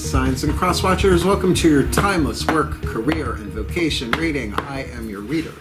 Signs and Crosswatchers. Welcome to your timeless work, career, and vocation reading. I am your reader,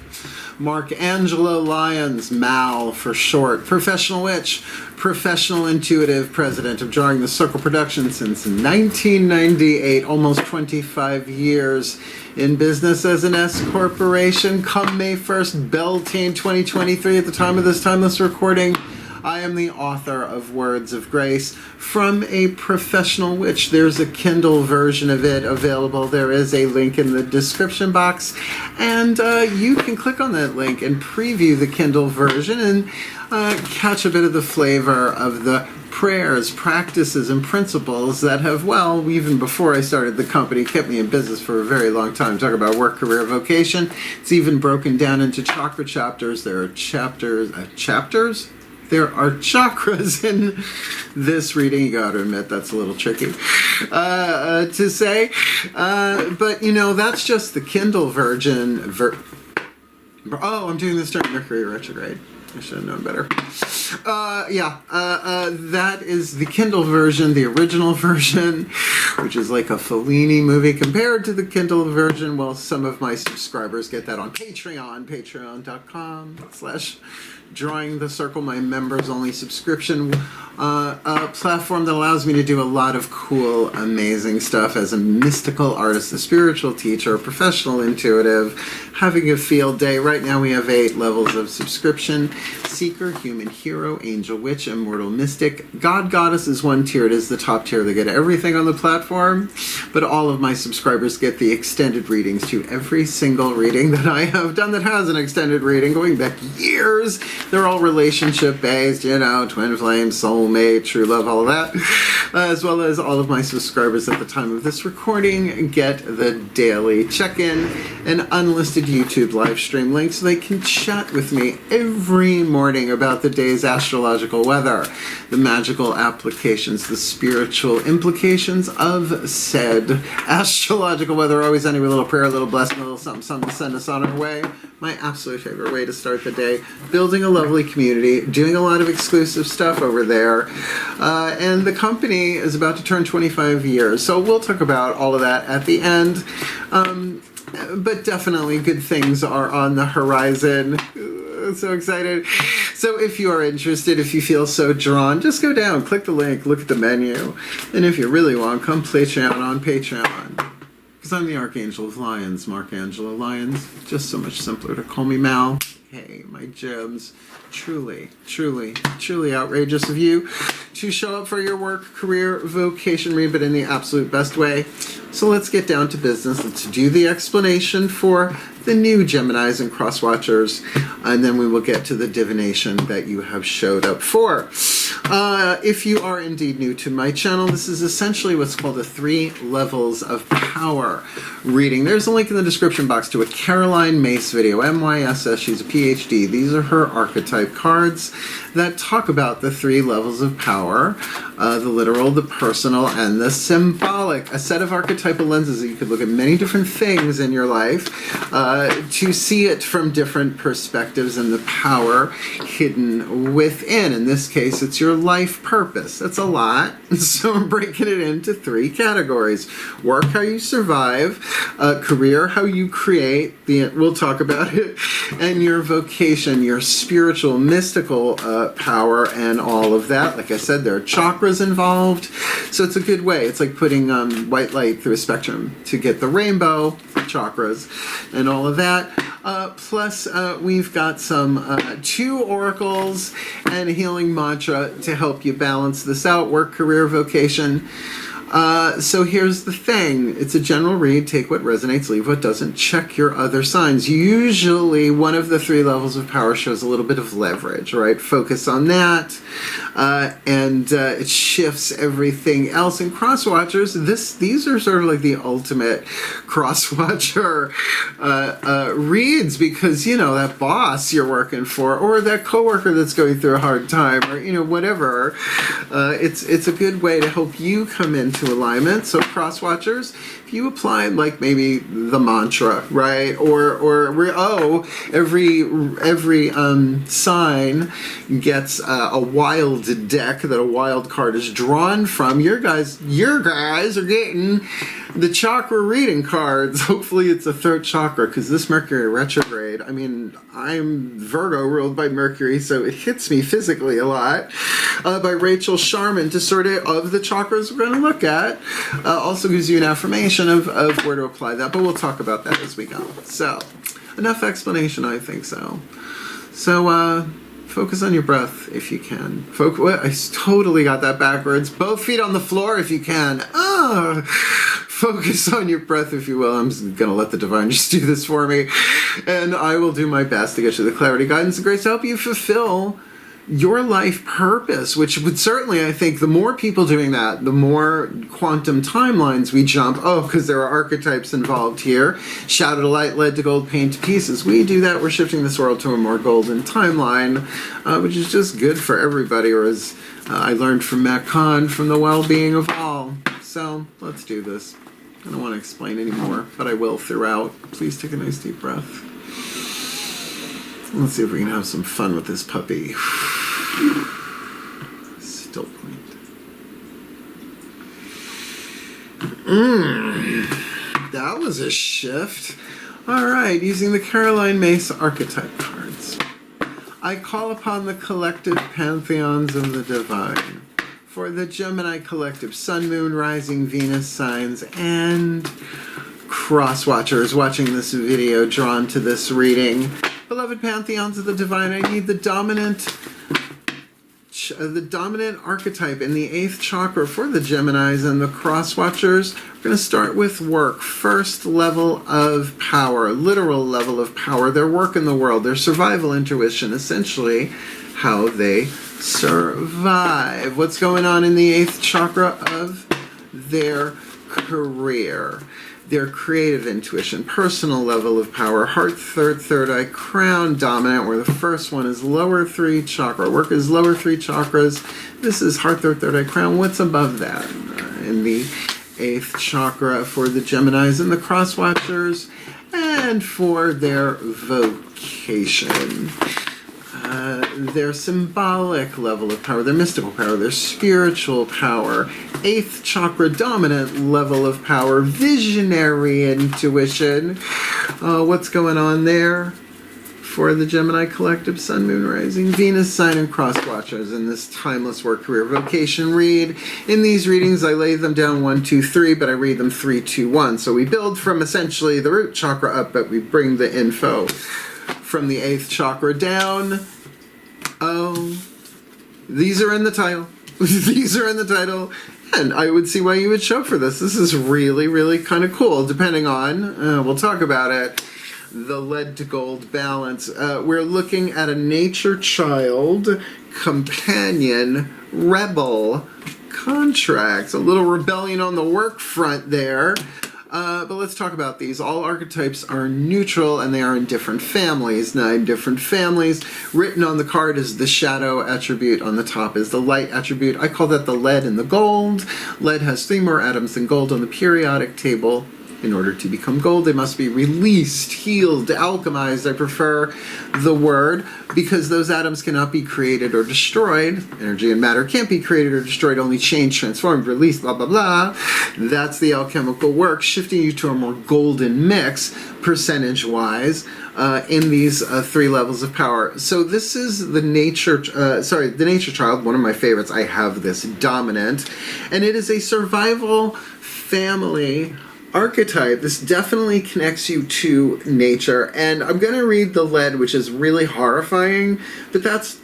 Mark-Angela Lyons, Mal for short, professional witch, professional intuitive, president of Drawing the Circle Productions since 1998, almost 25 years in business as an S corporation. Come May 1st, Beltane 2023, at the time of this timeless recording, I am the author of Words of Grace from a Professional Witch. There's a Kindle version of it available. There is a link in the description box, and you can click on that link and preview the Kindle version and catch a bit of the flavor of the prayers, practices, and principles that have, well, even before I started the company, kept me in business for a very long time. Talk about work, career, vocation. It's even broken down into chakra chapters. There are chapters? There are chakras in this reading. You got to admit, that's a little tricky to say. But, you know, that's just the Kindle version. Oh, I'm doing this during Mercury retrograde. I should have known better. That is the Kindle version, the original version, which is like a Fellini movie compared to the Kindle version. Well, some of my subscribers get that on Patreon, patreon.com/Drawing the Circle, my members-only subscription platform that allows me to do a lot of cool, amazing stuff as a mystical artist, a spiritual teacher, a professional intuitive, having a field day. Right now we have 8 levels of subscription: Seeker, Human Hero, Angel Witch, Immortal Mystic. God Goddess is one tier. It is the top tier. They get everything on the platform, but all of my subscribers get the extended readings to every single reading that I have done that has an extended reading going back years. They're all relationship based, you know, twin flame, soulmate, true love, all of that. As well as all of my subscribers at the time of this recording get the daily check-in and unlisted YouTube live stream link so they can chat with me every morning about the day's astrological weather, the magical applications, the spiritual implications of said astrological weather. Always ending with a little prayer, a little blessing, a little something to send us on our way. My absolute favorite way to start the day. Building a lovely community, doing a lot of exclusive stuff over there. And the company is about to turn 25 years. So we'll talk about all of that at the end. But definitely good things are on the horizon. So excited. So if you are interested, if you feel so drawn, just go down, click the link, look at the menu. And if you really want, come Patreon on Patreon. Because I'm the Archangel of Lions, Mark-Angela Lyons. Just so much simpler to call me Mal. Hey, my gems. Truly, truly, truly outrageous of you to show up for your work, career, vocation read, but in the absolute best way. So let's get down to business. Let's do the explanation for the new Geminis and Crosswatchers, and then we will get to the divination that you have showed up for. If you are indeed new to my channel, this is essentially what's called the 3 levels of power reading. There's a link in the description box to a Caroline Myss video, MYSS. She's a PhD. These are her archetype cards that talk about the 3 levels of power, the literal, the personal, and the symbolic. A set of archetypal lenses that you could look at many different things in your life to see it from different perspectives and the power hidden within. In this case, it's your life purpose. That's a lot. So I'm breaking it into 3 categories. Work, how you survive. Career, how you create. We'll talk about it. And your vocation, your spiritual, mystical power, and all of that. Like I said, there are chakras involved. So it's a good way. It's like putting white light through a spectrum to get the rainbow chakras and all of that. Plus, we've got some 2 oracles and a healing mantra to help you balance this out. Work, career, vocation. So here's the thing. It's a general read. Take what resonates, leave what doesn't. Check your other signs. Usually one of the 3 levels of power shows a little bit of leverage, right? Focus on that. And it shifts everything else. And crosswatchers, these are sort of like the ultimate crosswatcher reads, because, you know, that boss you're working for, or that coworker that's going through a hard time, or, you know, whatever. It's a good way to help you come into into alignment. So cross-watchers, if you apply like maybe the mantra, right? Every sign gets a wild deck that a wild card is drawn from. Your guys are getting the chakra reading cards. Hopefully it's a throat chakra, because this Mercury retrograde, I mean, I'm Virgo ruled by Mercury, so it hits me physically a lot. By Rachel Sharman to sort of the chakras we're going to look at. Also gives you an affirmation of where to apply that, but we'll talk about that as we go. So, enough explanation, I think so. So, focus on your breath if you can. I totally got that backwards. Both feet on the floor if you can. Focus on your breath, if you will. I'm just going to let the divine just do this for me. And I will do my best to get you the clarity, guidance, and grace to help you fulfill your life purpose, which would certainly, I think, the more people doing that, the more quantum timelines we jump. Oh, because there are archetypes involved here. Shadow to light, lead to gold, paint to pieces. We do that. We're shifting this world to a more golden timeline, which is just good for everybody, or as I learned from Matt Kahn, from the well-being of all. So let's do this. I don't want to explain anymore, but I will throughout. Please take a nice deep breath. Let's see if we can have some fun with this puppy. Still point. That was a shift. All right, using the Caroline Myss archetype cards. I call upon the collective pantheons of the divine for the Gemini collective Sun, Moon, Rising, Venus signs, and cross-watchers watching this video drawn to this reading. Beloved pantheons of the divine, I need the dominant archetype in the 8th chakra for the Geminis and the cross-watchers. We're going to start with work. First level of power, literal level of power, their work in the world, their survival intuition, essentially how they survive. What's going on in the 8th chakra of their career? Their creative intuition, personal level of power, heart, third eye, crown dominant, where the first one is lower 3 chakra. Work is lower 3 chakras. This is heart, third eye, crown. What's above that? In the 8th chakra for the Geminis and the cross-watchers, and for their vocation. Their symbolic level of power, their mystical power, their spiritual power, 8th chakra dominant level of power, visionary intuition. What's going on there for the Gemini collective, Sun, Moon, Rising, Venus sign, and cross-watchers in this timeless work-career-vocation read. In these readings, I lay them down 1, 2, 3, but I read them 3, 2, 1. So we build from essentially the root chakra up, but we bring the info from the 8th chakra down. Oh, these are in the title. These are in the title. And I would see why you would show for this. This is really, really kind of cool, depending on, we'll talk about it, the lead to gold balance. We're looking at a nature child, companion, rebel, contracts, a little rebellion on the work front there. But let's talk about these. All archetypes are neutral, and they are in different families. 9 different families. Written on the card is the shadow attribute. On the top is the light attribute. I call that the lead and the gold. Lead has 3 more atoms than gold on the periodic table. In order to become gold, they must be released, healed, alchemized. I prefer the word because those atoms cannot be created or destroyed. Energy and matter can't be created or destroyed, only changed, transformed, released, blah, blah, blah. That's the alchemical work, shifting you to a more golden mix, percentage-wise, in these 3 levels of power. So this is the nature child, one of my favorites. I have this dominant, and it is a survival family archetype. This definitely connects you to nature, and I'm going to read the lead, which is really horrifying, but that's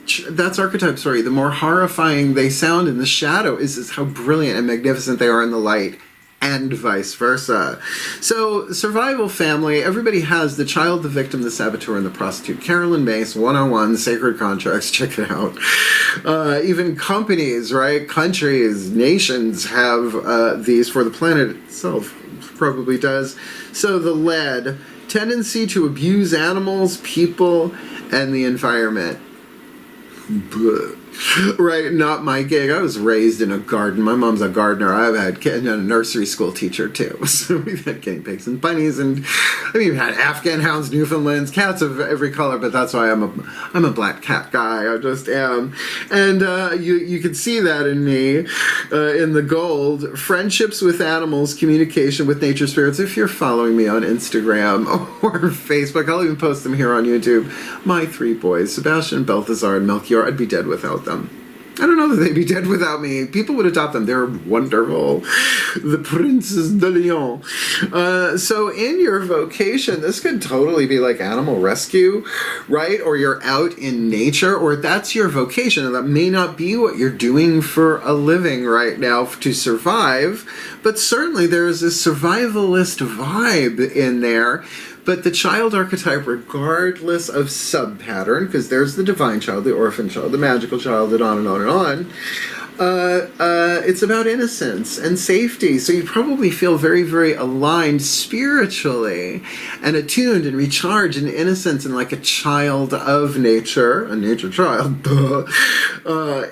archetype story. The more horrifying they sound in the shadow is how brilliant and magnificent they are in the light, and vice versa. So, survival family, everybody has the child, the victim, the saboteur, and the prostitute. Caroline Myss, 101, Sacred Contracts, check it out. Even companies, right, countries, nations have these for the planet itself. Probably does. So the lead, tendency to abuse animals, people, and the environment. Right, not my gig. I was raised in a garden. My mom's a gardener. I've had a nursery school teacher too. So we've had guinea pigs and bunnies, and I mean, we've had Afghan hounds, Newfoundlands, cats of every color. But that's why I'm a black cat guy. I just am, and you can see that in me, in the gold. Friendships with animals, communication with nature spirits. If you're following me on Instagram or Facebook, I'll even post them here on YouTube. My three boys, Sebastian, Balthazar, and Melchior. I'd be dead without them. I don't know that they'd be dead without me. People would adopt them. They're wonderful. The Princes de Leon. So in your vocation, this could totally be like animal rescue, right? Or you're out in nature, or that's your vocation. And that may not be what you're doing for a living right now to survive, but certainly there's a survivalist vibe in there. But the child archetype, regardless of sub-pattern, because there's the divine child, the orphan child, the magical child, and on and on and on, it's about innocence and safety. So you probably feel very, very aligned spiritually and attuned and recharged in innocence and like a child of nature, a nature child,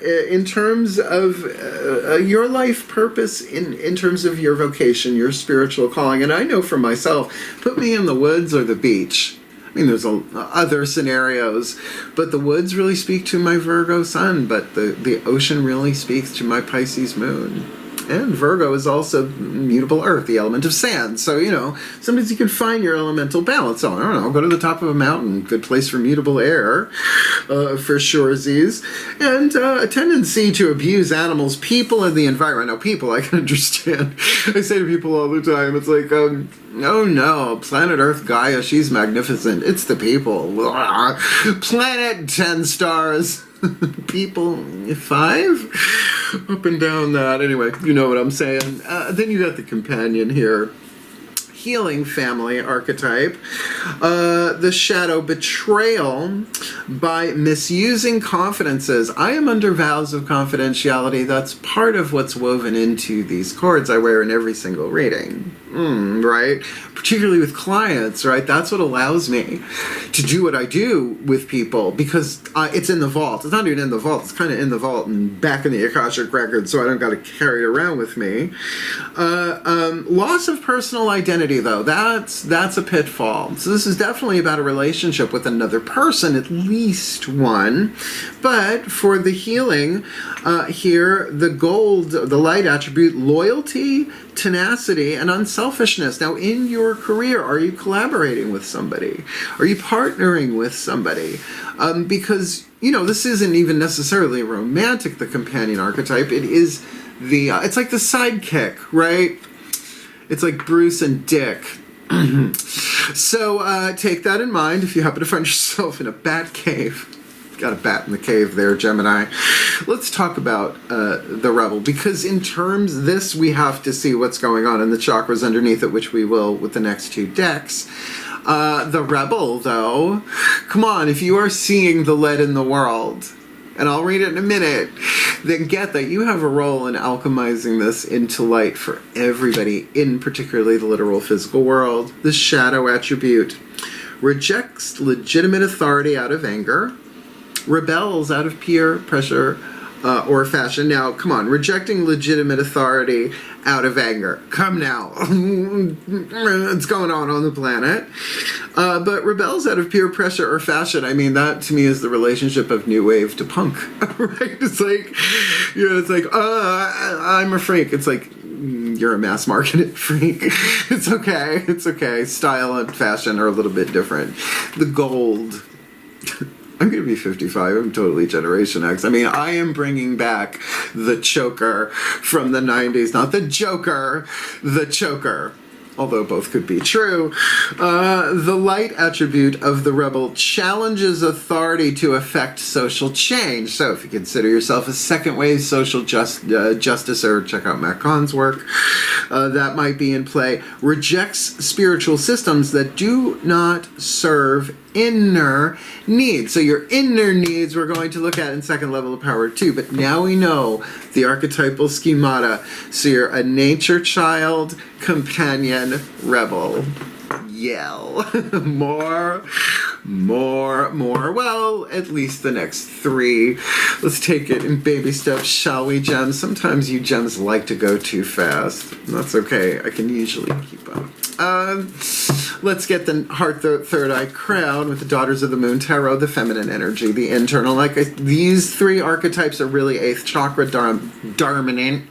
in terms of your life purpose, in terms of your vocation, your spiritual calling. And I know for myself, put me in the woods or the beach. I mean, there's other scenarios, but the woods really speak to my Virgo sun, but the ocean really speaks to my Pisces moon. And Virgo is also mutable earth, the element of sand. So, you know, sometimes you can find your elemental balance. So, I don't know, go to the top of a mountain. Good place for mutable air, for suresies. And a tendency to abuse animals, people, and the environment. Now, people, I can understand. I say to people all the time, it's like, oh no, planet Earth Gaia, she's magnificent. It's the people. Planet 10 stars. People 5? Up and down that. Anyway, you know what I'm saying. Then you got the companion here. Healing family archetype. The shadow betrayal by misusing confidences. I am under vows of confidentiality. That's part of what's woven into these cords I wear in every single reading. Right? Particularly with clients, right? That's what allows me to do what I do with people, because it's in the vault. It's not even in the vault. It's kind of in the vault and back in the Akashic Record, so I don't got to carry it around with me. Loss of personal identity, though, that's a pitfall. So this is definitely about a relationship with another person, at least one. But for the healing, here, the gold, the light attribute, loyalty, tenacity, and unselfishness. Now, in your career, are you collaborating with somebody? Are you partnering with somebody? Because, you know, this isn't even necessarily romantic, the companion archetype. It is it's like the sidekick, right? It's like Bruce and Dick. So take that in mind if you happen to find yourself in a bat cave. Got a bat in the cave there, Gemini. Let's talk about the rebel, because in terms this, we have to see what's going on in the chakras underneath it, which we will with the next two decks. The rebel, though, come on, if you are seeing the lead in the world, and I'll read it in a minute, then get that you have a role in alchemizing this into light for everybody, in particularly the literal physical world. The shadow attribute rejects legitimate authority out of anger, rebels out of peer pressure or fashion. Now, come on, rejecting legitimate authority out of anger. Come now. It's going on the planet. But rebels out of peer pressure or fashion, I mean, that to me is the relationship of new wave to punk, right? It's like, you know, it's like, I'm a freak. It's like, you're a mass marketed freak. It's okay. It's okay. Style and fashion are a little bit different. The gold. I'm going to be 55. I'm totally Generation X. I mean, I am bringing back the choker from the 90s. Not the Joker, the choker. Although both could be true. The light attribute of the rebel challenges authority to affect social change. So if you consider yourself a second wave social justicer, check out Matt Kahn's work. That might be in play. Rejects spiritual systems that do not serve inner needs. So your inner needs we're going to look at in second level of power 2. But now we know the archetypal schemata. So you're a nature child, companion, rebel. Yell. More more. Well, at least the next 3. Let's take it in baby steps, shall we, gems? Sometimes you gems like to go too fast. That's okay. I can usually keep up. Let's get the heart, third eye crown with the Daughters of the Moon Tarot, the feminine energy, the internal. These 3 archetypes are really 8th chakra dominant.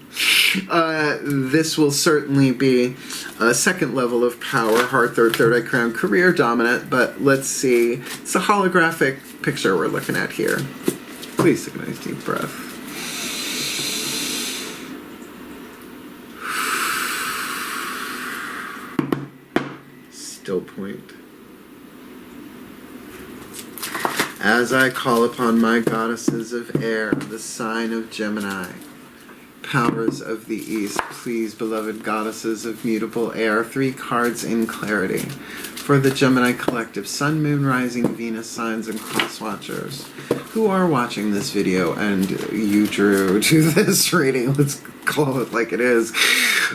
This will certainly be a 2nd level of power, heart, third eye crown, career dominant, but let's see. It's a holographic picture we're looking at here. Please take a nice deep breath. Still point. As I call upon my goddesses of air, the sign of Gemini, powers of the east, please, beloved goddesses of mutable air, 3 cards in clarity for the Gemini collective, Sun, Moon, Rising, Venus signs, and cross watchers who are watching this video, and you drew to this reading. Let's call it like it is.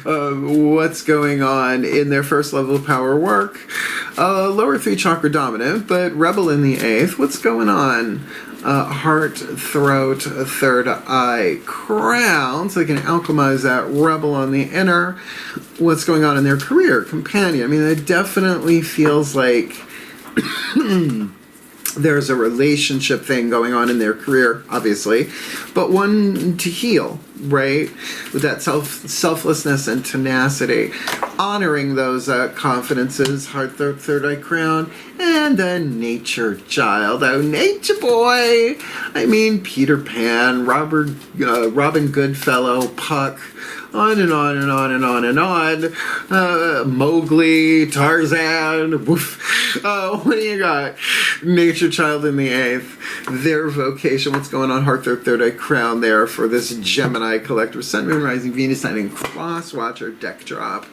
What's going on in their first level of power work? Lower 3 chakra dominant, but rebel in the 8th. What's going on? Heart, throat, third eye, crown, so they can alchemize that rebel on the inner. What's going on in their career? Companion. I mean, it definitely feels like there's a relationship thing going on in their career, obviously, but one to heal, right? With that selflessness and tenacity, honoring those confidences, heart, third eye crown, and the nature child. Oh, nature boy! I mean, Peter Pan, Robin Goodfellow, Puck, on and on and on and on and on. Mowgli, Tarzan, woof. What do you got? Nature child in the 8th. Their vocation, what's going on? Heart, third eye crown there for this Gemini collective. Sun, Moon, Rising, Venus, sign, and cross watcher deck drop.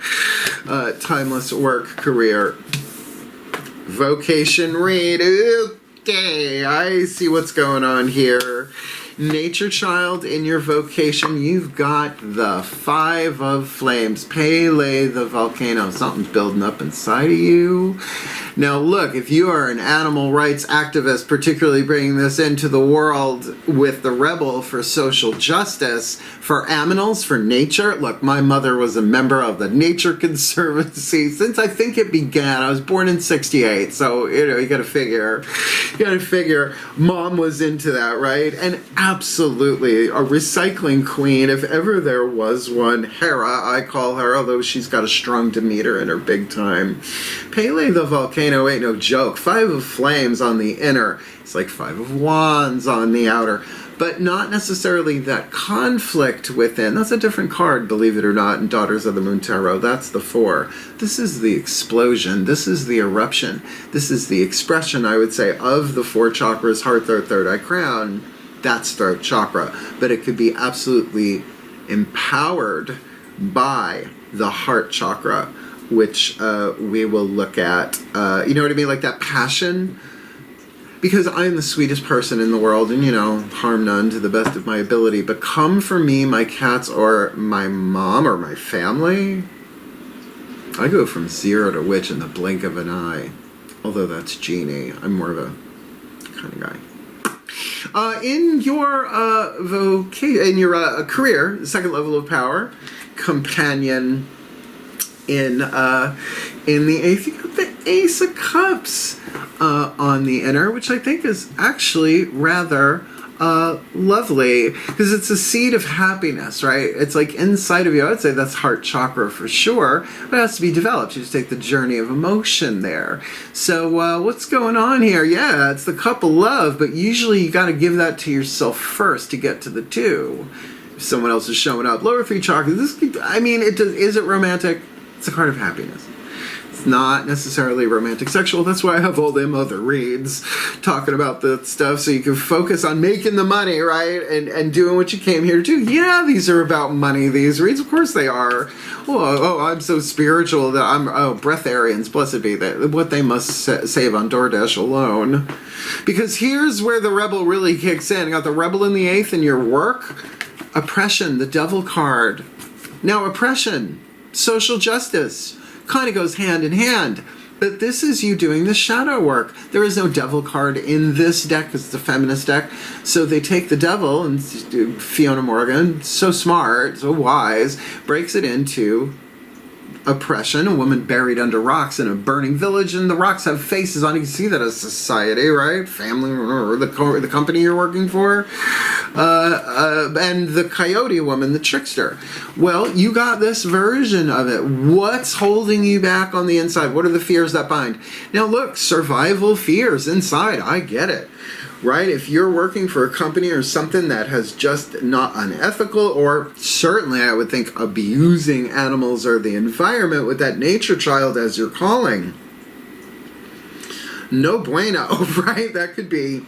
Timeless work, career. Vocation read. Okay, I see what's going on here. Nature child in your vocation, you've got the 5 of flames. Pele the volcano. Something's building up inside of you. Now look, if you are an animal rights activist, particularly bringing this into the world with the rebel for social justice, for aminals, for nature. Look, my mother was a member of the Nature Conservancy since I think it began. I was born in 68, so you gotta figure. Mom was into that, right? And absolutely a recycling queen, if ever there was one. Hera, I call her, although she's got a strong Demeter in her big time. Pele the volcano ain't no joke. 5 of flames on the inner. It's like 5 of wands on the outer. But not necessarily that conflict within. That's a different card, believe it or not, in Daughters of the Moon Tarot. That's the 4. This is the explosion. This is the eruption. This is the expression, I would say, of the 4 chakras, heart, third eye, crown. That's throat chakra. But it could be absolutely empowered by the heart chakra, which we will look at. You know what I mean? Like that passion. Because I'm the sweetest person in the world, and, harm none to the best of my ability. But come for me, my cats, or my mom, or my family. I go from 0 to witch in the blink of an eye. Although that's Genie. I'm more of a kind of guy. In your in your career, 2nd level of power, companion in the 8th, you got the Ace of Cups on the inner, which I think is actually rather lovely, because it's a seed of happiness, right? It's like inside of you. I would say that's heart chakra for sure, but it has to be developed. You just take the journey of emotion there. So what's going on here? Yeah, it's the cup of love, but usually you got to give that to yourself first to get to the 2. If someone else is showing up. Lower 3 chakras. Is it romantic? It's a card of happiness. It's not necessarily romantic sexual. That's why I have all them other reads talking about that stuff, so you can focus on making the money, right? And doing what you came here to do. Yeah, these are about money, these reads. Of course they are. Oh, I'm so spiritual that I'm, breatharians, blessed be that, what they must save on DoorDash alone. Because here's where the rebel really kicks in. You got the rebel in the 8th in your work. Oppression, the devil card. Now oppression, social justice, kind of goes hand in hand. But this is you doing the shadow work. There is no devil card in this deck because it's a feminist deck. So they take the devil, and Fiona Morgan, so smart, so wise, breaks it into oppression, a woman buried under rocks in a burning village, and the rocks have faces on. You can see that as society, right? Family, or the company you're working for. And the coyote woman, the trickster. Well, you got this version of it. What's holding you back on the inside? What are the fears that bind? Now look, survival fears inside. I get it. Right? If you're working for a company or something that has just not unethical, or certainly I would think abusing animals or the environment with that nature child as your calling, no bueno, right? That could be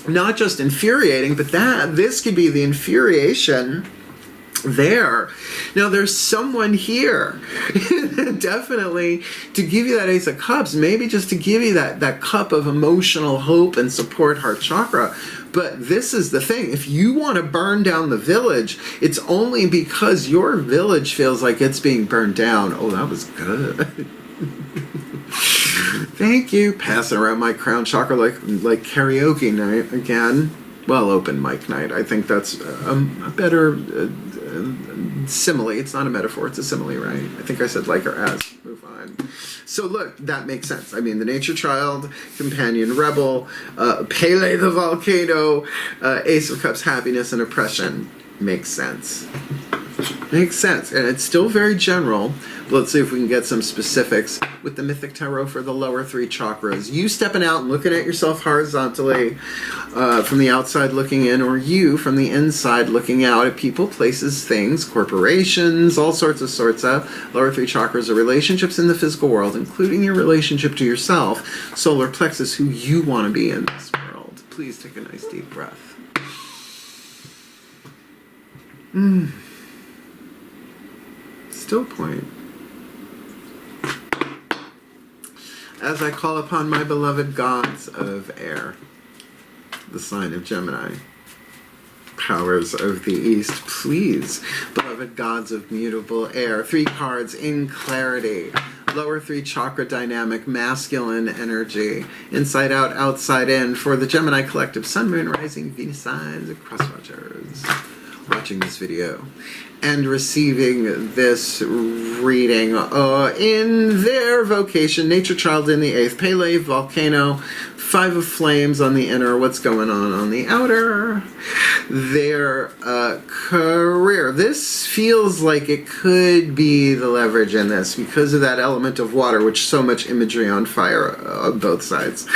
not just infuriating, but this could be the infuriation there. Now there's someone here definitely to give you that Ace of Cups, maybe just to give you that cup of emotional hope and support, heart chakra. But this is the thing, if you want to burn down the village, it's only because your village feels like it's being burned down. Oh, that was good. Thank you. Passing around my crown chakra like karaoke night again. Well, open mic night. I think that's a better simile. It's not a metaphor, it's a simile, right? I think I said like or as. Move on. So look, that makes sense. I mean, the nature child, companion rebel, Pele the volcano, Ace of Cups, happiness and oppression. Makes sense. Makes sense. And it's still very general. Let's see if we can get some specifics with the Mythic Tarot for the lower three chakras. You stepping out and looking at yourself horizontally from the outside looking in, or you from the inside looking out at people, places, things, corporations, all sorts of lower three chakras are relationships in the physical world, including your relationship to yourself, solar plexus, who you want to be in this world. Please take a nice deep breath. Still point. As I call upon my beloved gods of air, the sign of Gemini, powers of the east, please, beloved gods of mutable air, 3 cards in clarity, lower 3 chakra dynamic, masculine energy, inside out, outside in, for the Gemini collective, sun, moon, rising, Venus signs, and cross watchers watching this video and receiving this reading in their vocation, nature child in the 8th, Pele, volcano, 5 of flames on the inner, what's going on the outer, their career. This feels like it could be the leverage in this because of that element of water, which so much imagery on fire on both sides.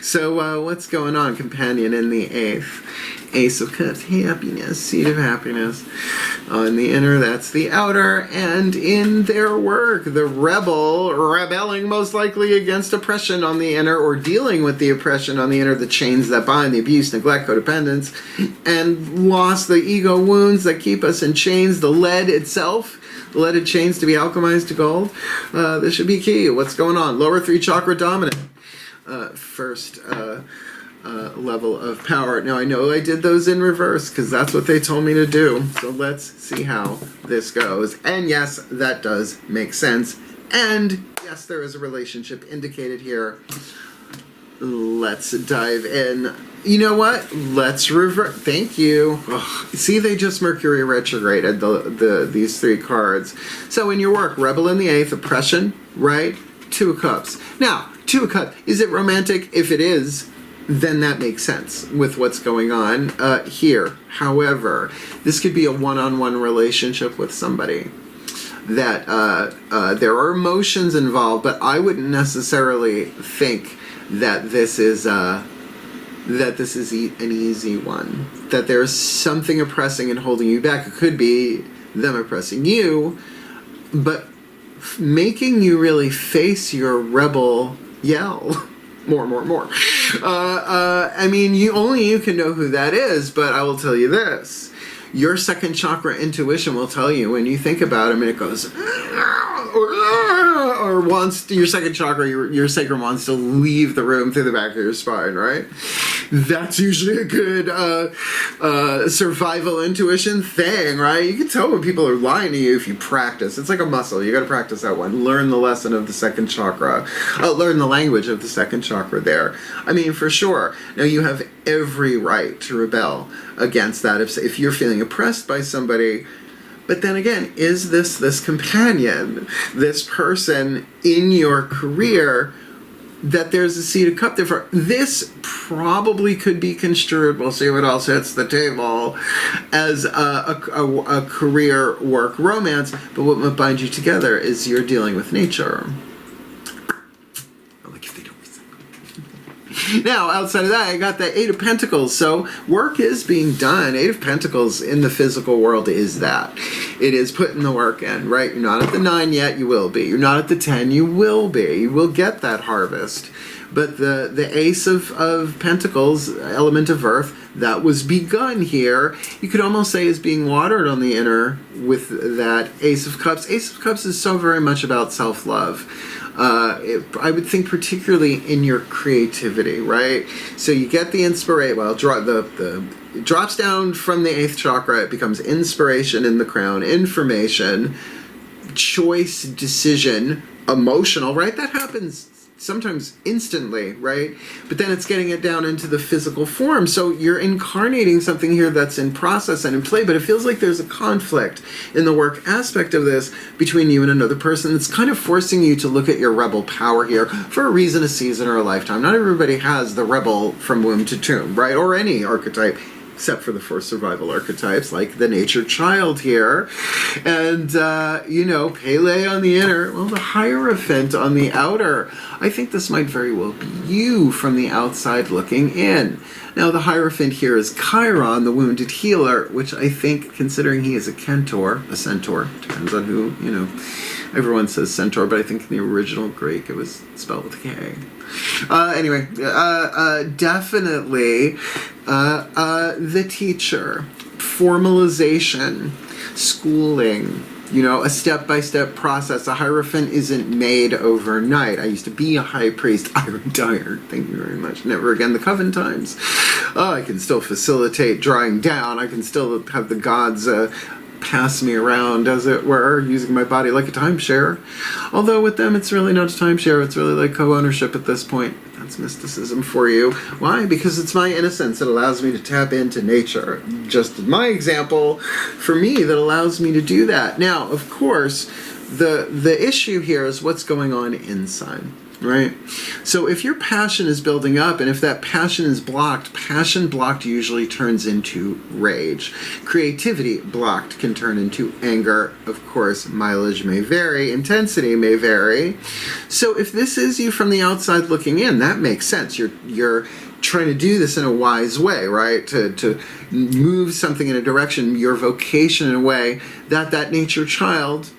So what's going on, companion in the 8th? Ace of Cups, happiness, seed of happiness. On the inner, that's the outer. And in their work, the rebel, rebelling most likely against oppression on the inner, or dealing with the oppression on the inner, the chains that bind, the abuse, neglect, codependence, and lost the ego wounds that keep us in chains, the lead itself, the leaded chains to be alchemized to gold. This should be key. What's going on? Lower 3 chakra dominant. First level of power. Now I know I did those in reverse because that's what they told me to do. So let's see how this goes. And yes, that does make sense. And yes, there is a relationship indicated here. Let's dive in. You know what? Let's revert. Thank you. Ugh. See, they just Mercury retrograded these 3 cards. So in your work, rebel in the 8th, oppression, right? 2 of Cups. Now, 2 of Cups. Is it romantic? If it is, then that makes sense with what's going on here. However, this could be a one-on-one relationship with somebody that there are emotions involved, but I wouldn't necessarily think that this is an easy one. That there's something oppressing and holding you back. It could be them oppressing you, but making you really face your rebel yell. More. I mean, you can know who that is, but I will tell you this. Your second chakra intuition will tell you when you think about him and it goes, or wants to, your second chakra, your sacrum wants to leave the room through the back of your spine, right? That's usually a good survival intuition thing, right? You can tell when people are lying to you if you practice. It's like a muscle. You got to practice that one. Learn the lesson of the second chakra. Learn the language of the second chakra there. I mean, for sure. Now, you have every right to rebel against that if you're feeling oppressed by somebody. But then again, is this companion, this person in your career that there's a seed of cup there for? This probably could be construed, we'll see what else hits the table, as a career, work, romance. But what might bind you together is you're dealing with nature. Now, outside of that, I got the Eight of Pentacles. So work is being done. Eight of Pentacles in the physical world is that. It is putting the work in, right? You're not at the 9 yet, you will be. You're not at the 10, you will be. You will get that harvest. But the Ace of Pentacles, element of earth, that was begun here, you could almost say is being watered on the inner with that Ace of Cups. Ace of Cups is so very much about self-love. I would think particularly in your creativity, right? So you get the inspiration, well, it drops down from the 8th chakra, it becomes inspiration in the crown, information, choice, decision, emotional, right? That happens sometimes instantly, right? But then it's getting it down into the physical form. So you're incarnating something here that's in process and in play, but it feels like there's a conflict in the work aspect of this between you and another person. It's kind of forcing you to look at your rebel power here for a reason, a season, or a lifetime. Not everybody has the rebel from womb to tomb, right? Or any archetype, except for the 4 survival archetypes, like the nature child here. And, Pele on the inner, well, the Hierophant on the outer. I think this might very well be you from the outside looking in. Now, the Hierophant here is Chiron, the wounded healer, which I think, considering he is a centaur, depends on who, everyone says centaur, but I think in the original Greek it was spelled with a K. Definitely the teacher, formalization, schooling, a step-by-step process. A Hierophant isn't made overnight. I used to be a high priest. I retired. Thank you very much. Never again the coven times. I can still facilitate drawing down. I can still have the gods pass me around, as it were, using my body like a timeshare. Although with them, it's really not a timeshare. It's really like co-ownership at this point. That's mysticism for you. Why? Because it's my innocence that allows me to tap into nature. Just my example for me that allows me to do that. Now, of course, the issue here is what's going on inside. Right? So if your passion is building up, and if that passion is blocked, passion blocked usually turns into rage. Creativity blocked can turn into anger. Of course, mileage may vary, intensity may vary. So if this is you from the outside looking in, that makes sense. You're trying to do this in a wise way, right? To move something in a direction, your vocation in a way that nature child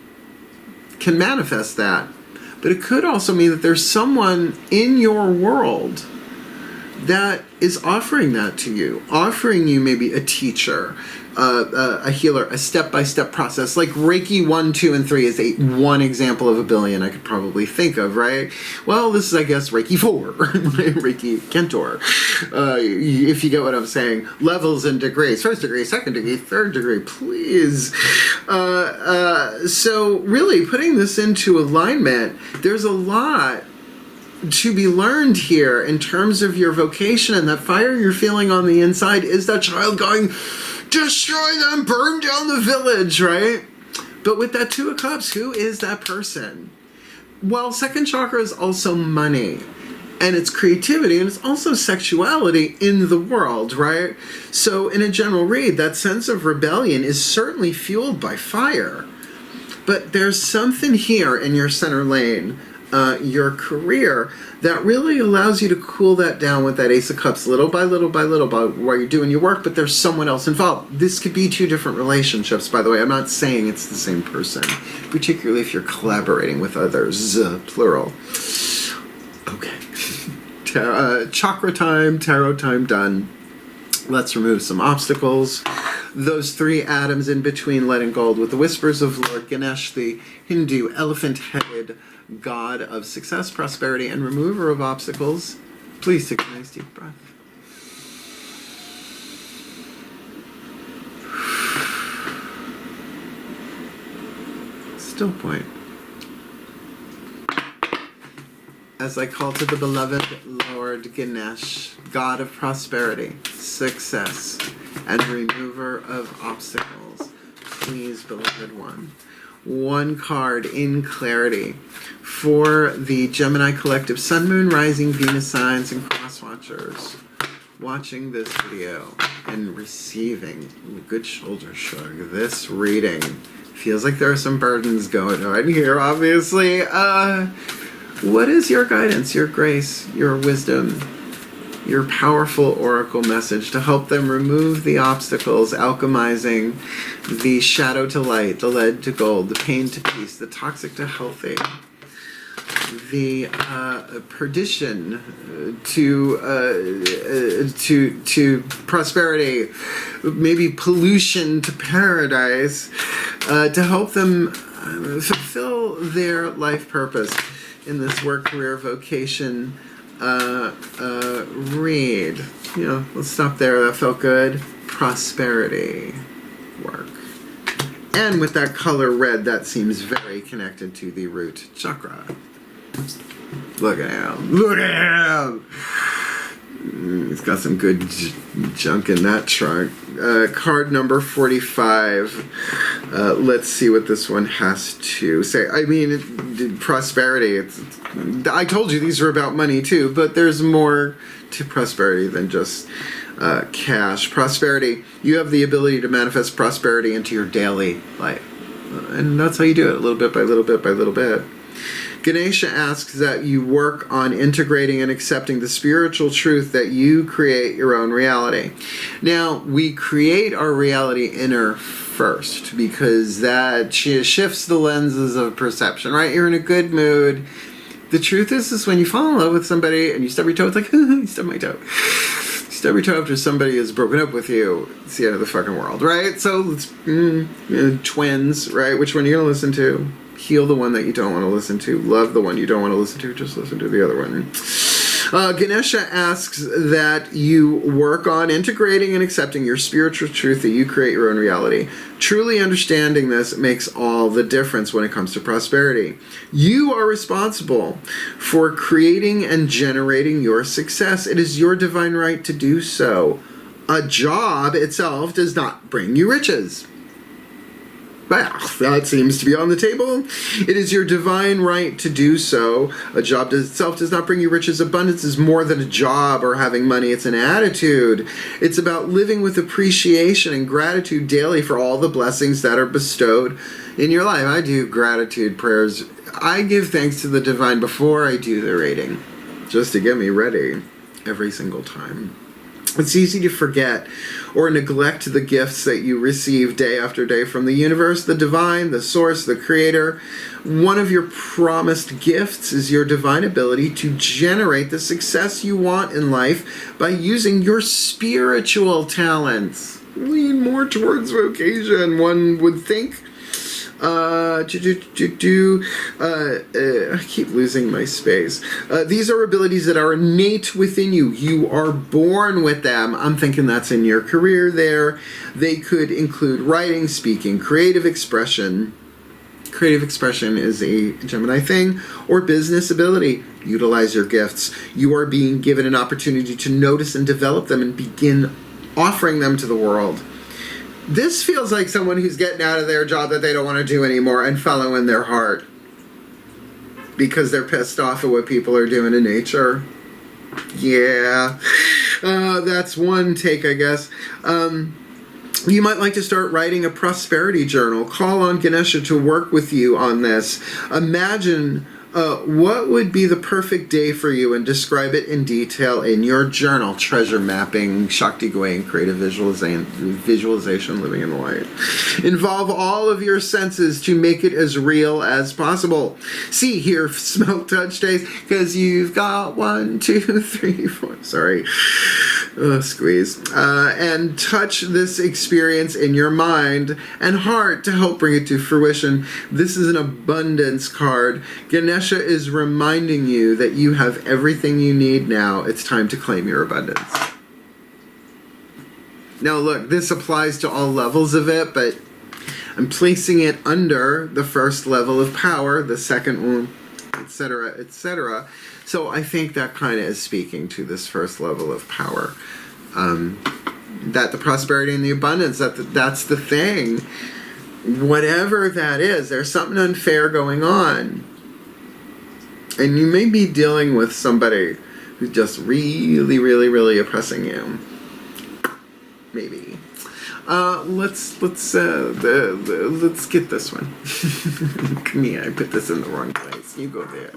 can manifest that. But it could also mean that there's someone in your world that is offering that to you, offering you maybe a teacher, a healer, a step-by-step process. Like Reiki 1, 2, and 3 is one example of a billion I could probably think of, right? Well, this is, I guess, Reiki 4, Reiki Kentor. If you get what I'm saying. Levels and degrees. First degree, second degree, third degree, please. So really putting this into alignment, there's a lot to be learned here in terms of your vocation, and that fire you're feeling on the inside is that child going, destroy them, burn down the village, right? But with that 2 of Cups, who is that person? Well, second chakra is also money, and it's creativity, and it's also sexuality in the world, right? So in a general read, that sense of rebellion is certainly fueled by fire. But there's something here in your center lane, your career, that really allows you to cool that down with that Ace of Cups little by little by little while you're doing your work, but there's someone else involved. This could be 2 different relationships, by the way. I'm not saying it's the same person, particularly if you're collaborating with others, plural. Okay. Chakra time, tarot time done. Let's remove some obstacles. those three atoms in between lead and gold with the whispers of Lord Ganesha, the Hindu elephant-headed god of success, prosperity, and remover of obstacles. Please take a nice deep breath. Still point. As I call to the beloved Lord Ganesha, God of prosperity, success, and remover of obstacles, please, beloved one card in clarity for the Gemini Collective Sun, Moon, Rising, Venus signs, and cross watchers watching this video and receiving a good shoulder shrug. This reading feels like there are some burdens going on here, obviously. What is your guidance, your grace, your wisdom, your powerful oracle message to help them remove the obstacles, alchemizing the shadow to light, the lead to gold, the pain to peace, the toxic to healthy, the perdition to prosperity, maybe pollution to paradise, to help them fulfill their life purpose in this work-career-vocation read. You know, let's stop there. That felt good. Prosperity work. And with that color red, that seems very connected to the root chakra. Look at him. Look at him! He's got some good junk in that trunk. Card number 45. Let's see what this one has to say. I mean, prosperity. I told you these were about money too, but there's more to prosperity than just cash. Prosperity. You have the ability to manifest prosperity into your daily life. And that's how you do it, little bit by little bit by little bit. Ganesha asks that you work on integrating and accepting the spiritual truth that you create your own reality. Now, we create our reality inner first because that shifts the lenses of perception, right? You're in a good mood. The truth is when you fall in love with somebody and you stub your toe, it's like, you stubbed my toe. You stub your toe after somebody has broken up with you, it's the end of the fucking world, right? So, it's twins, right? Which one are you going to listen to? Heal the one that you don't want to listen to. Love the one you don't want to listen to. Just listen to the other one. Ganesha asks that you work on integrating and accepting your spiritual truth that you create your own reality. Truly understanding this makes all the difference when it comes to prosperity. You are responsible for creating and generating your success. It is your divine right to do so. A job itself does not bring you riches. Well, that seems to be on the table. It is your divine right to do so. A job itself does not bring you riches. Abundance is more than a job or having money. It's an attitude. It's about living with appreciation and gratitude daily for all the blessings that are bestowed in your life. I do gratitude prayers. I give thanks to the divine before I do the reading, just to get me ready every single time. It's easy to forget or neglect the gifts that you receive day after day from the universe, the divine, the source, the creator. One of your promised gifts is your divine ability to generate the success you want in life by using your spiritual talents. Lean more towards vocation, one would think. I keep losing my space. These are abilities that are innate within you. You are born with them. I'm thinking that's in your career there. They could include writing, speaking, creative expression. Creative expression is a Gemini thing, or business ability. Utilize your gifts. You are being given an opportunity to notice and develop them and begin offering them to the world. This feels like someone who's getting out of their job that they don't want to do anymore and following their heart because they're pissed off at what people are doing in nature. Yeah, that's one take, I guess. You might like to start writing a prosperity journal. Call on Ganesha to work with you on this. Imagine What would be the perfect day for you, and describe it in detail in your journal? Treasure mapping, Shakti Gwain, creative visualization, living in the light. Involve all of your senses to make it as real as possible. See, hear, smell, touch, taste, because you've got 1, 2, 3, 4. Sorry. Squeeze. And touch this experience in your mind and heart to help bring it to fruition. This is an abundance card. Ganesha is reminding you that you have everything you need now. It's time to claim your abundance. Now look, this applies to all levels of it, but I'm placing it under the first level of power, the second one, etc., etc. So I think that kind of is speaking to this first level of power. That the prosperity and the abundance, that's the thing. Whatever that is, there's something unfair going on. And you may be dealing with somebody who's just really, really, really oppressing you. Maybe. Let's get this one. Me, I put this in the wrong place. You go there.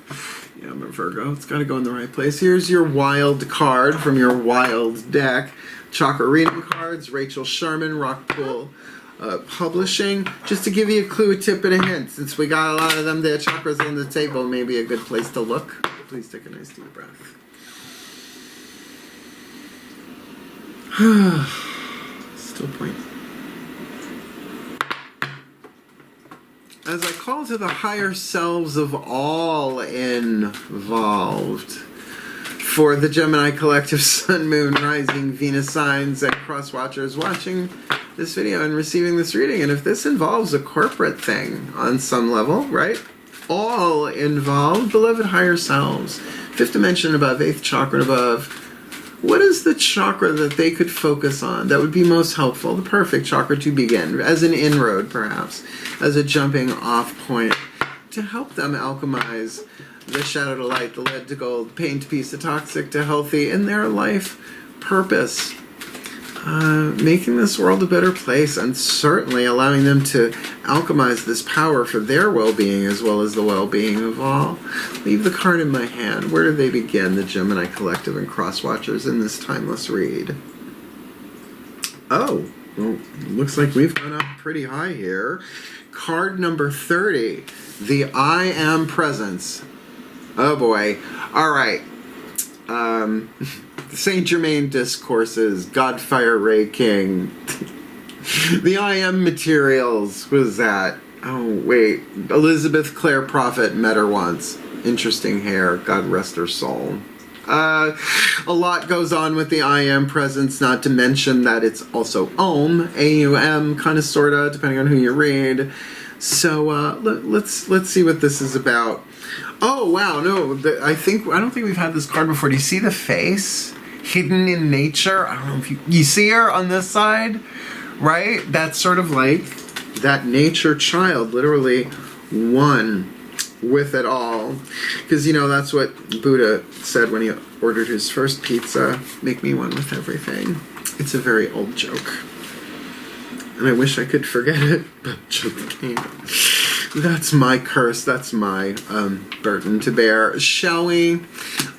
Yeah, I'm a Virgo. It's got to go in the right place. Here's your wild card from your wild deck. Chakra reading cards. Rachel Sherman, Rockpool Publishing. Just to give you a clue, a tip, and a hint. Since we got a lot of them there, chakras on the table, maybe a good place to look. Please take a nice deep breath. Still point. As I call to the higher selves of all involved, for the Gemini Collective Sun, Moon, Rising, Venus signs, and cross watchers watching this video and receiving this reading, and if this involves a corporate thing on some level, right? All involved, beloved higher selves, 5th dimension above, 8th chakra above. What is the chakra that they could focus on that would be most helpful? The perfect chakra to begin, as an inroad perhaps, as a jumping off point, to help them alchemize the shadow to light, the lead to gold, pain to peace, the toxic to healthy, in their life purpose. Making this world a better place, and certainly allowing them to alchemize this power for their well-being as well as the well-being of all. Leave the card in my hand. Where do they begin, the Gemini Collective and Cross Watchers, in this timeless read? Oh, well, looks like we've gone up pretty high here. Card number 30, the I Am Presence. Oh boy. All right. Saint Germain Discourses, Godfire Ray King, the I Am Materials, what is that? Oh, wait. Elizabeth Clare Prophet, met her once. Interesting hair, God rest her soul. A lot goes on with the I Am Presence, not to mention that it's also Om, A-U-M, kind of, sort of, depending on who you read. So let's see what this is about. Oh, wow, no, I don't think we've had this card before. Do you see the face? Hidden in nature. I don't know if you see her on this side, right? That's sort of like that nature child, literally one with it all. Because, you know, that's what Buddha said when he ordered his first pizza. Make me one with everything. It's a very old joke. And I wish I could forget it, but just can't. That's my curse. That's my burden to bear. Shall we?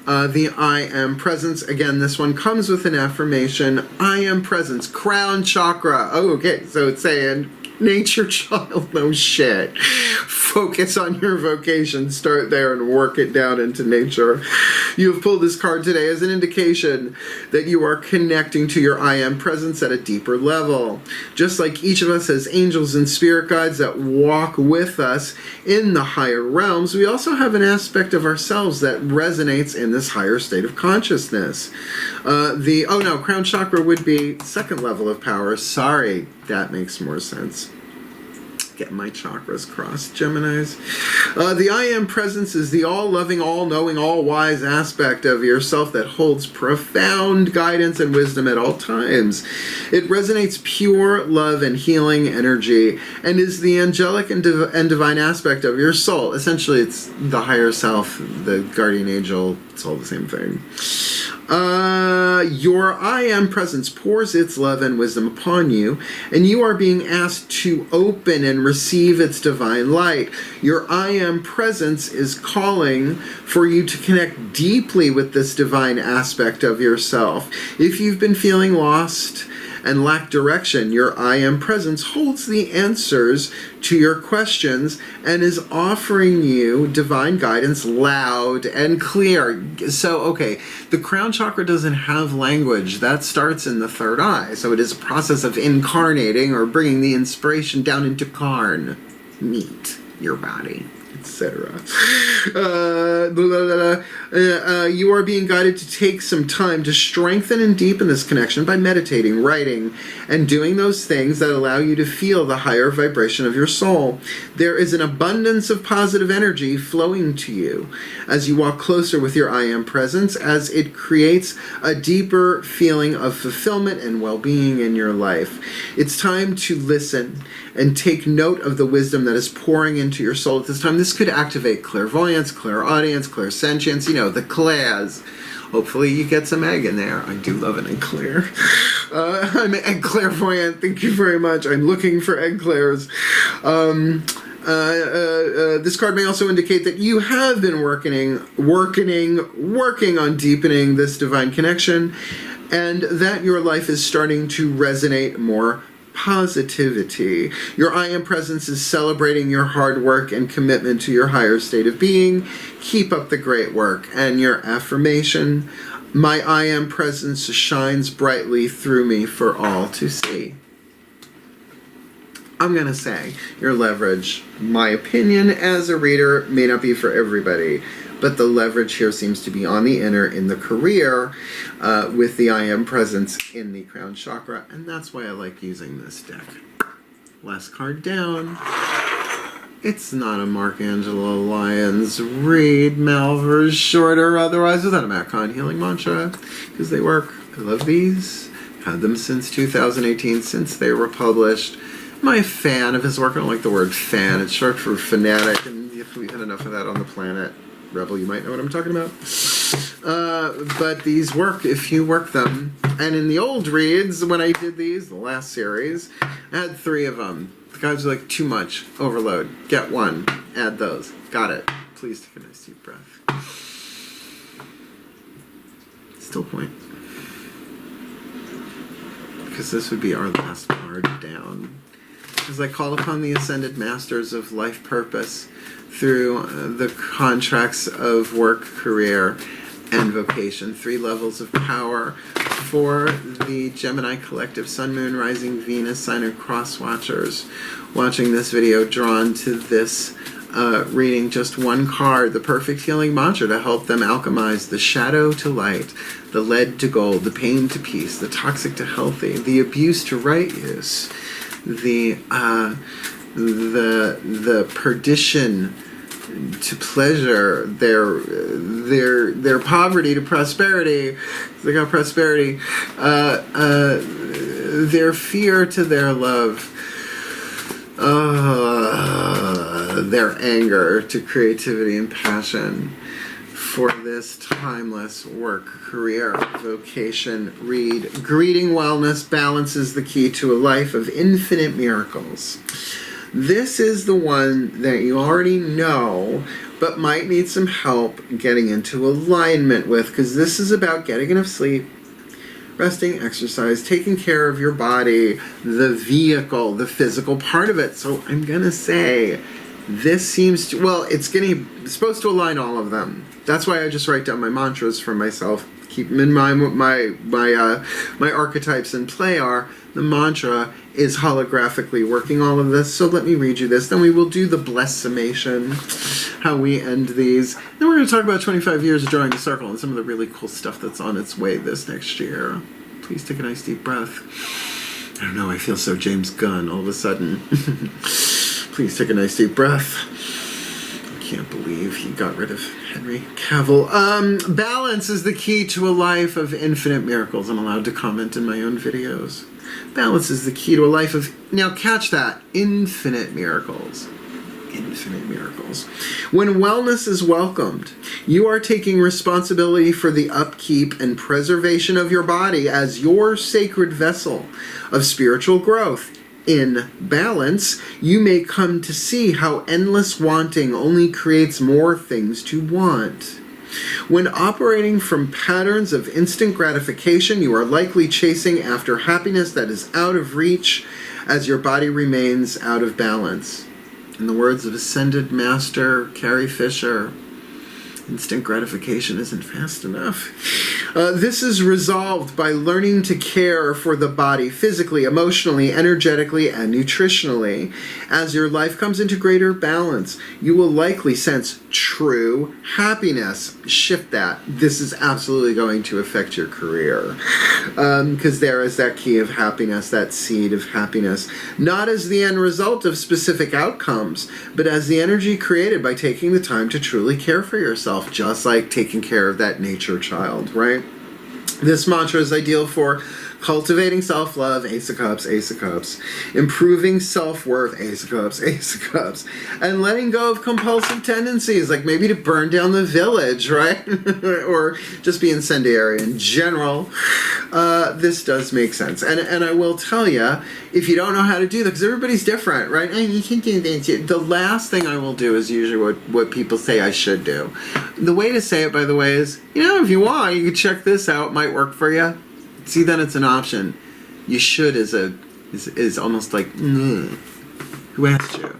The I Am Presence. Again, this one comes with an affirmation. I am presence. Crown chakra. Oh, okay. So it's saying, nature child, no shit. Focus on your vocation. Start there and work it down into nature. You have pulled this card today as an indication that you are connecting to your I Am Presence at a deeper level. Just like each of us has angels and spirit guides that walk with us in the higher realms, we also have an aspect of ourselves that resonates in this higher state of consciousness. Crown chakra would be second level of power. Sorry, that makes more sense. Get my chakras crossed, Geminis. The I Am Presence is the all-loving, all-knowing, all-wise aspect of yourself that holds profound guidance and wisdom at all times. It resonates pure love and healing energy and is the angelic and divine aspect of your soul. Essentially, it's the higher self, the guardian angel. It's all the same thing. Your I Am presence pours its love and wisdom upon you, and you are being asked to open and receive its divine light. Your I Am presence is calling for you to connect deeply with this divine aspect of yourself. If you've been feeling lost and lack direction, your I Am presence holds the answers to your questions and is offering you divine guidance loud and clear. So, okay, the crown chakra doesn't have language. That starts in the third eye. So it is a process of incarnating or bringing the inspiration down into Karn, meet your body, etc. You are being guided to take some time to strengthen and deepen this connection by meditating, writing, and doing those things that allow you to feel the higher vibration of your soul. There is an abundance of positive energy flowing to you as you walk closer with your I Am presence, as it creates a deeper feeling of fulfillment and well-being in your life. It's time to listen and take note of the wisdom that is pouring into your soul at this time. This could activate clairvoyance, clairaudience, clairsentience, the clairs. Hopefully you get some egg in there. I do love an egg clair. I'm an egg clairvoyant. Thank you very much. I'm looking for egg clairs. This card may also indicate that you have been working on deepening this divine connection, and that your life is starting to resonate more positivity. Your I Am presence is celebrating your hard work and commitment to your higher state of being. Keep up the great work. And your affirmation, my I Am presence shines brightly through me for all to see. I'm going to say your leverage, my opinion as a reader, may not be for everybody, but the leverage here seems to be on the inner in the career with the I Am presence in the crown chakra, and that's why I like using this deck. Last card down. It's not a Markangelo Lyons read. Malver's shorter, otherwise without a Macon healing mantra, because they work. I love these. Had them since 2018, since they were published. I'm a fan of his work. I don't like the word fan. It's short for fanatic, and if we had enough of that on the planet, Rebel, you might know what I'm talking about. But these work if you work them. And in the old reads, when I did these, the last series, I had 3 of them. The guys were like, too much, overload. Get 1, add those. Got it. Please take a nice deep breath. Still point. Because this would be our last card down. As I call upon the ascended masters of life purpose through the contracts of work, career, and vocation. 3 levels of power for the Gemini collective, Sun, Moon, Rising, Venus, sign and cross watchers. Watching this video, drawn to this reading, just 1 card, the perfect healing mantra to help them alchemize the shadow to light, the lead to gold, the pain to peace, the toxic to healthy, the abuse to right use, the perdition to pleasure, their poverty to prosperity. They got prosperity. Their fear to their love. Their anger to creativity and passion. For this timeless work, career, vocation read. Greeting wellness, balance is the key to a life of infinite miracles. This is the one that you already know, but might need some help getting into alignment with, because this is about getting enough sleep, resting, exercise, taking care of your body, the vehicle, the physical part of it. So I'm going to say this seems to, well, it's supposed to align all of them. That's why I just write down my mantras for myself. Keep them in my archetypes in play are. The mantra is holographically working all of this. So let me read you this. Then we will do the bless summation, how we end these. Then we're going to talk about 25 years of drawing a circle and some of the really cool stuff that's on its way this next year. Please take a nice deep breath. I don't know, I feel so James Gunn all of a sudden. Please take a nice deep breath. I can't believe he got rid of Henry Cavill. Balance is the key to a life of infinite miracles. I'm allowed to comment in my own videos. Balance is the key to a life of, now catch that, infinite miracles. infinite miracles. When wellness is welcomed, you are taking responsibility for the upkeep and preservation of your body as your sacred vessel of spiritual growth. In balance, you may come to see how endless wanting only creates more things to want. When operating from patterns of instant gratification, you are likely chasing after happiness that is out of reach as your body remains out of balance. In the words of Ascended Master Carrie Fisher, instant gratification isn't fast enough. This is resolved by learning to care for the body physically, emotionally, energetically, and nutritionally. As your life comes into greater balance, you will likely sense true happiness. Shift that. This is absolutely going to affect your career. Because there is that key of happiness, that seed of happiness. Not as the end result of specific outcomes, but as the energy created by taking the time to truly care for yourself, just like taking care of that nature child, right? This mantra is ideal for cultivating self-love, Ace of Cups, Ace of Cups, improving self-worth, Ace of Cups, Ace of Cups, and letting go of compulsive tendencies, like maybe to burn down the village, right? Or just be incendiary in general. This does make sense. And I will tell you, if you don't know how to do that, because everybody's different, right? And you can do this. The last thing I will do is usually what people say I should do. The way to say it, by the way, is, if you want, you can check this out. It might work for you. See, then it's an option. You should is almost like, who asked you?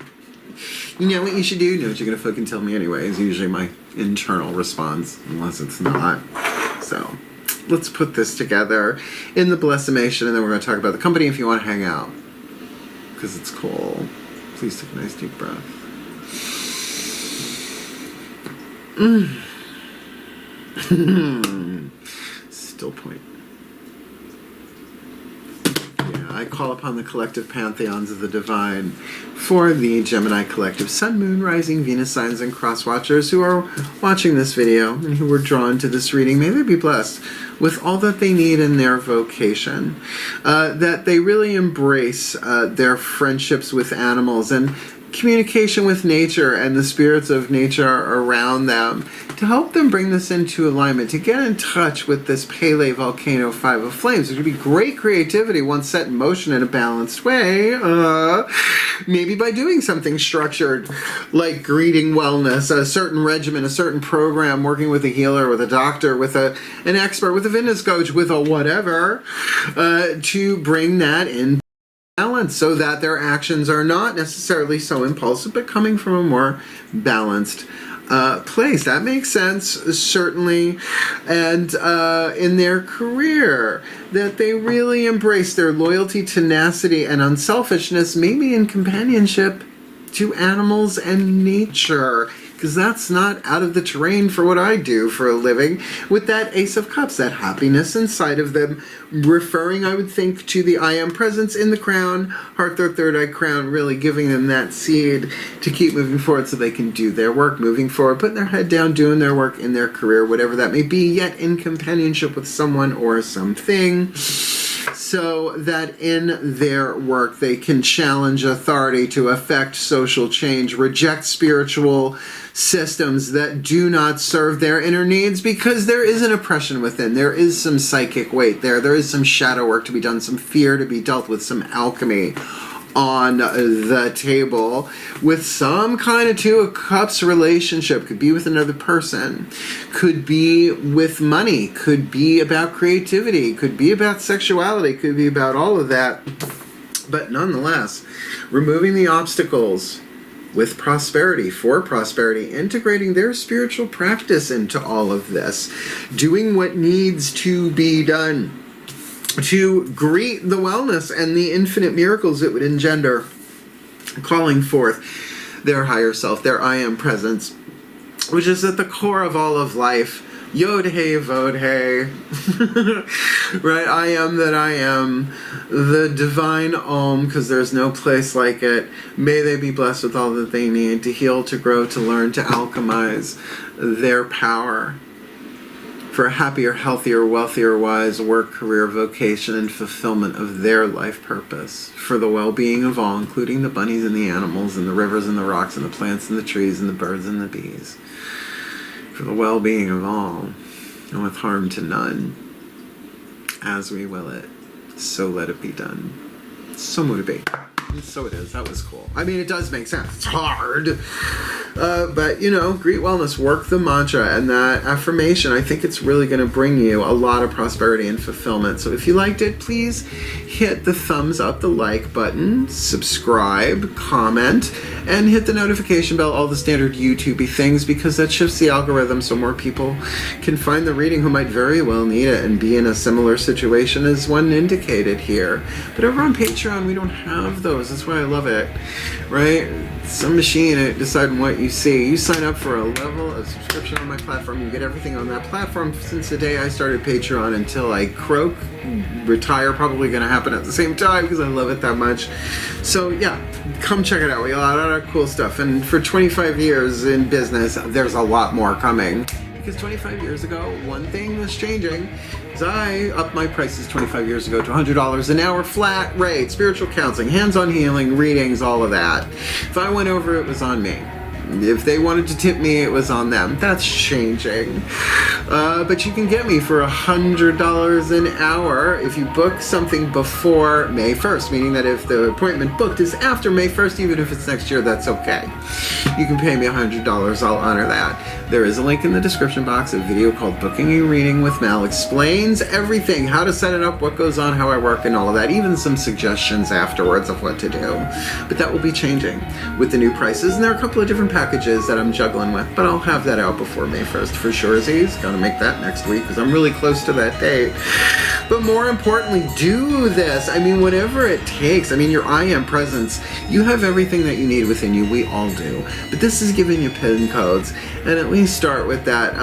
You know what you should do? You know what you're going to fucking tell me anyway, is usually my internal response, unless it's not. So, let's put this together in the blessimation, and then we're going to talk about the company if you want to hang out. Because it's cool. Please take a nice deep breath. Still point. I call upon the collective pantheons of the divine for the Gemini collective Sun, Moon, Rising, Venus signs, and cross-watchers who are watching this video and who were drawn to this reading. May they be blessed with all that they need in their vocation, that they really embrace their friendships with animals and communication with nature and the spirits of nature around them, to help them bring this into alignment, to get in touch with this Pele Volcano 5 of Flames. There's going to be great creativity once set in motion in a balanced way, maybe by doing something structured, like greeting wellness, a certain regimen, a certain program, working with a healer, with a doctor, with an expert, with a fitness coach, with a whatever, to bring that in balance, so that their actions are not necessarily so impulsive, but coming from a more balanced place. That makes sense, certainly. And in their career, that they really embrace their loyalty, tenacity, and unselfishness, maybe in companionship to animals and nature, because that's not out of the terrain for what I do for a living, with that Ace of Cups, that happiness inside of them, referring, I would think, to the I Am presence in the crown, heart, their third eye crown, really giving them that seed to keep moving forward so they can do their work, moving forward, putting their head down, doing their work in their career, whatever that may be, yet in companionship with someone or something, so that in their work they can challenge authority to affect social change, reject spiritual systems that do not serve their inner needs, because there is an oppression within. There is some psychic weight there. There is some shadow work to be done, some fear to be dealt with, some alchemy on the table with some kind of Two of Cups relationship. Could be with another person, could be with money, could be about creativity, could be about sexuality, could be about all of that. But nonetheless, removing the obstacles with prosperity, for prosperity, integrating their spiritual practice into all of this, doing what needs to be done to greet the wellness and the infinite miracles it would engender, calling forth their higher self, their I Am presence, which is at the core of all of life. Yod hey, vod hey. Right? I am that I am. The divine Om, because there's no place like it. May they be blessed with all that they need to heal, to grow, to learn, to alchemize their power for a happier, healthier, wealthier, wise work, career, vocation, and fulfillment of their life purpose, for the well-being of all, including the bunnies and the animals and the rivers and the rocks and the plants and the trees and the birds and the bees, for the well-being of all, and with harm to none, as we will it, so let it be done. So mote it be. And so it is. That was cool. I mean, it does make sense. It's hard. But, you know, greet wellness, work the mantra and that affirmation. I think it's really going to bring you a lot of prosperity and fulfillment. So if you liked it, please hit the thumbs up, the like button, subscribe, comment, and hit the notification bell, all the standard YouTube-y things, because that shifts the algorithm so more people can find the reading who might very well need it and be in a similar situation as one indicated here. But over on Patreon, we don't have those. That's why I love it, right? Some machine at deciding what you see. You sign up for a level of subscription on my platform. You get everything on that platform since the day I started Patreon until I croak, retire, probably going to happen at the same time because I love it that much. So yeah, come check it out. We got a lot of cool stuff. And for 25 years in business, there's a lot more coming. Because 25 years ago, one thing was changing. I upped my prices 25 years ago to $100 an hour, flat rate, spiritual counseling, hands-on healing, readings, all of that. If I went over, it was on me. If they wanted to tip me, it was on them. That's changing. But you can get me for $100 an hour if you book something before May 1st, meaning that if the appointment booked is after May 1st, even if it's next year, that's okay. You can pay me $100. I'll honor that. There is a link in the description box, a video called Booking a Reading with Mal. Explains everything, how to set it up, what goes on, how I work, and all of that. Even some suggestions afterwards of what to do. But that will be changing with the new prices. And there are a couple of different packages that I'm juggling with, but I'll have that out before May 1st for sure. Gotta make that next week because I'm really close to that date. But more importantly, do this. I mean, whatever it takes. I mean, your I am presence, you have everything that you need within you. We all do. But this is giving you pin codes, and at least start with that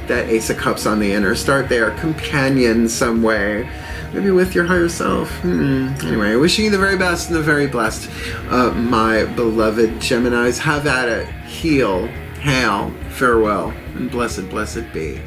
that Ace of Cups on the inner. Start there, companion some way. Maybe with your higher self. Anyway, wishing you the very best and the very blessed, my beloved Geminis. Have at it. Heal, hail, farewell, and blessed, blessed be.